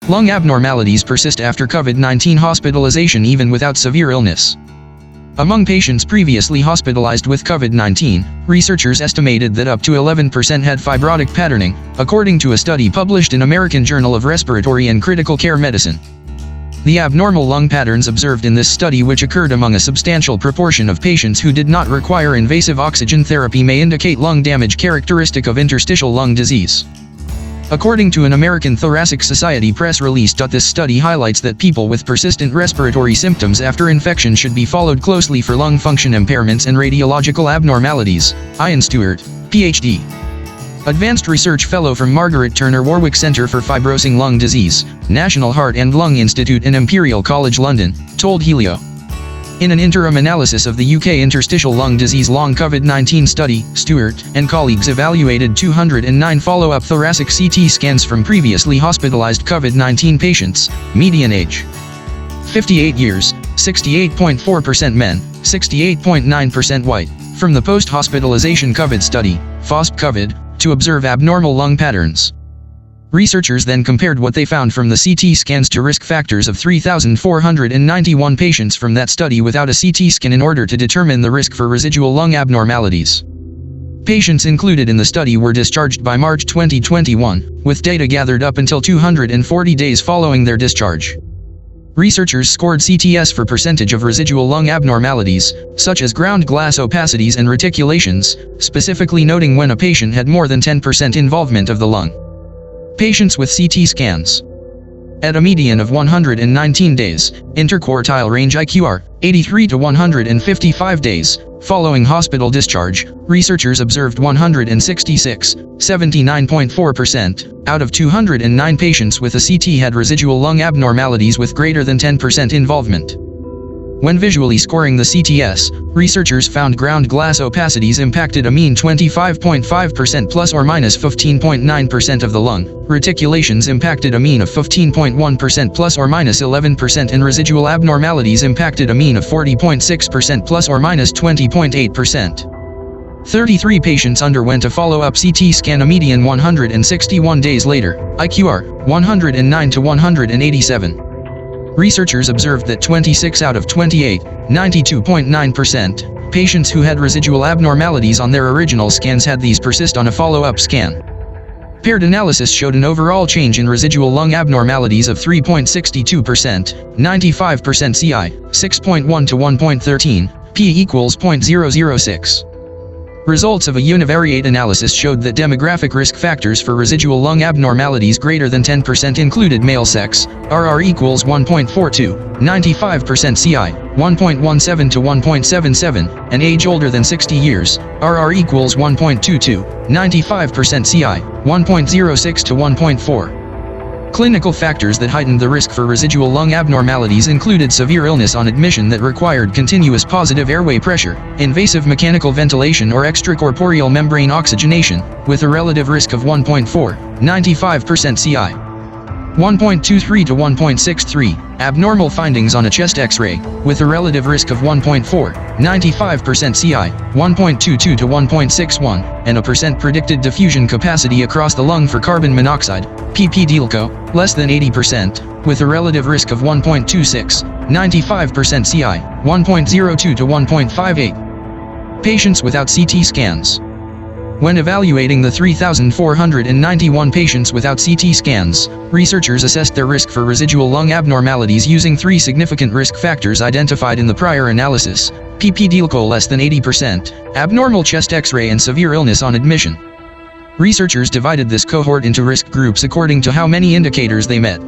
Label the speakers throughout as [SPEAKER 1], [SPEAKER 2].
[SPEAKER 1] Lung abnormalities persist after COVID-19 hospitalization even without severe illness. Among patients previously hospitalized with COVID-19, researchers estimated that up to 11% had fibrotic patterning, according to a study published in American Journal of Respiratory and Critical Care Medicine. The abnormal lung patterns observed in this study, which occurred among a substantial proportion of patients who did not require invasive oxygen therapy, may indicate lung damage characteristic of interstitial lung disease. According to an American Thoracic Society press release, this study highlights that people with persistent respiratory symptoms after infection should be followed closely for lung function impairments and radiological abnormalities. Iain Stewart, Ph.D. Advanced Research Fellow from Margaret Turner Warwick Centre for Fibrosing Lung Disease, National Heart and Lung Institute in Imperial College London, told Healio. In an interim analysis of the UK interstitial lung disease long COVID-19 study, Stewart and colleagues evaluated 209 follow-up thoracic CT scans from previously hospitalized COVID-19 patients, median age 58 years, 68.4% men, 68.9% white, from the post-hospitalization COVID study, FOSP-COVID, to observe abnormal lung patterns. Researchers then compared what they found from the CT scans to risk factors of 3,491 patients from that study without a CT scan in order to determine the risk for residual lung abnormalities. Patients included in the study were discharged by March 2021, with data gathered up until 240 days following their discharge. Researchers scored CTS for percentage of residual lung abnormalities, such as ground glass opacities and reticulations, specifically noting when a patient had more than 10% involvement of the lung. Patients with CT scans at a median of 119 days, interquartile range IQR, 83 to 155 days, following hospital discharge, researchers observed 166, 79.4%, out of 209 patients with a CT had residual lung abnormalities with greater than 10% involvement. When visually scoring the CTS, researchers found ground glass opacities impacted a mean 25.5% plus or minus 15.9% of the lung, reticulations impacted a mean of 15.1% plus or minus 11%, and residual abnormalities impacted a mean of 40.6% plus or minus 20.8%. 33 patients underwent a follow-up CT scan a median 161 days later, IQR, 109 to 187. Researchers observed that 26 out of 28, 92.9%, patients who had residual abnormalities on their original scans had these persist on a follow-up scan. Paired analysis showed an overall change in residual lung abnormalities of 3.62%, 95% CI, 6.1 to 1.13, p equals 0.006. Results of a univariate analysis showed that demographic risk factors for residual lung abnormalities greater than 10% included male sex, RR equals 1.42, 95% CI, 1.17 to 1.77, and age older than 60 years, RR equals 1.22, 95% CI, 1.06 to 1.4. Clinical factors that heightened the risk for residual lung abnormalities included severe illness on admission that required continuous positive airway pressure, invasive mechanical ventilation or extracorporeal membrane oxygenation, with a relative risk of 1.4, 95% CI. 1.23 to 1.63, abnormal findings on a chest X-ray, with a relative risk of 1.4, 95% CI, 1.22 to 1.61, and a percent predicted diffusion capacity across the lung for carbon monoxide, ppDLCO, less than 80%, with a relative risk of 1.26, 95% CI, 1.02 to 1.58. Patients without CT scans. When evaluating the 3,491 patients without CT scans, researchers assessed their risk for residual lung abnormalities using three significant risk factors identified in the prior analysis: ppDLCO less than 80%, abnormal chest X-ray, and severe illness on admission. Researchers divided this cohort into risk groups according to how many indicators they met.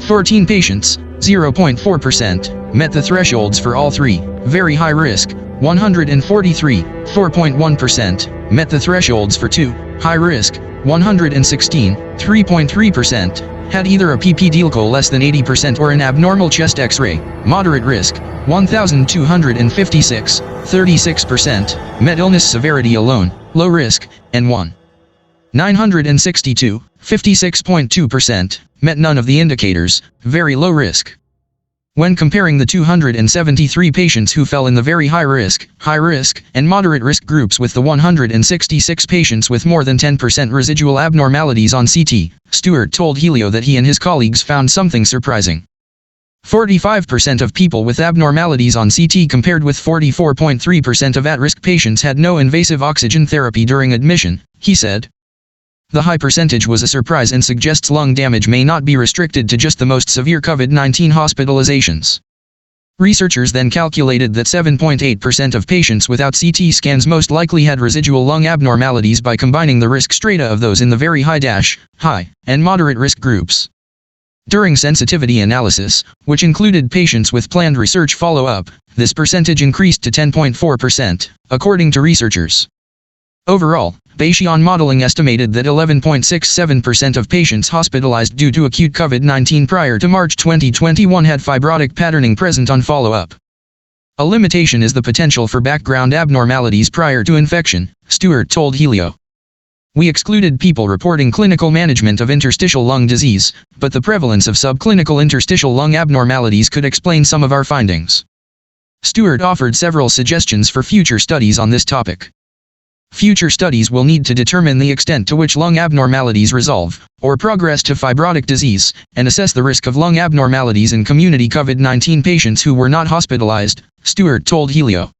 [SPEAKER 1] 14 patients, 0.4%, met the thresholds for all three: very high risk. 143, 4.1%, met the thresholds for 2, high risk. 116, 3.3%, had either a ppDLCO less than 80% or an abnormal chest X-ray, moderate risk. 1,256, 36%, met illness severity alone, low risk, and 962, 56.2%, met none of the indicators, very low risk. When comparing the 273 patients who fell in the very high risk, and moderate risk groups with the 166 patients with more than 10% residual abnormalities on CT, Stewart told Healio that he and his colleagues found something surprising. 45% of people with abnormalities on CT compared with 44.3% of at-risk patients had no invasive oxygen therapy during admission, he said. The high percentage was a surprise and suggests lung damage may not be restricted to just the most severe COVID-19 hospitalizations. Researchers then calculated that 7.8% of patients without CT scans most likely had residual lung abnormalities by combining the risk strata of those in the very high, and moderate risk groups. During sensitivity analysis, which included patients with planned research follow-up, this percentage increased to 10.4%, according to researchers. Overall, Bayesian modeling estimated that 11.67% of patients hospitalized due to acute COVID-19 prior to March 2021 had fibrotic patterning present on follow-up. A limitation is the potential for background abnormalities prior to infection, Stewart told Healio. We excluded people reporting clinical management of interstitial lung disease, but the prevalence of subclinical interstitial lung abnormalities could explain some of our findings. Stewart offered several suggestions for future studies on this topic. Future studies will need to determine the extent to which lung abnormalities resolve, or progress to fibrotic disease, and assess the risk of lung abnormalities in community COVID-19 patients who were not hospitalized, Stewart told Healio.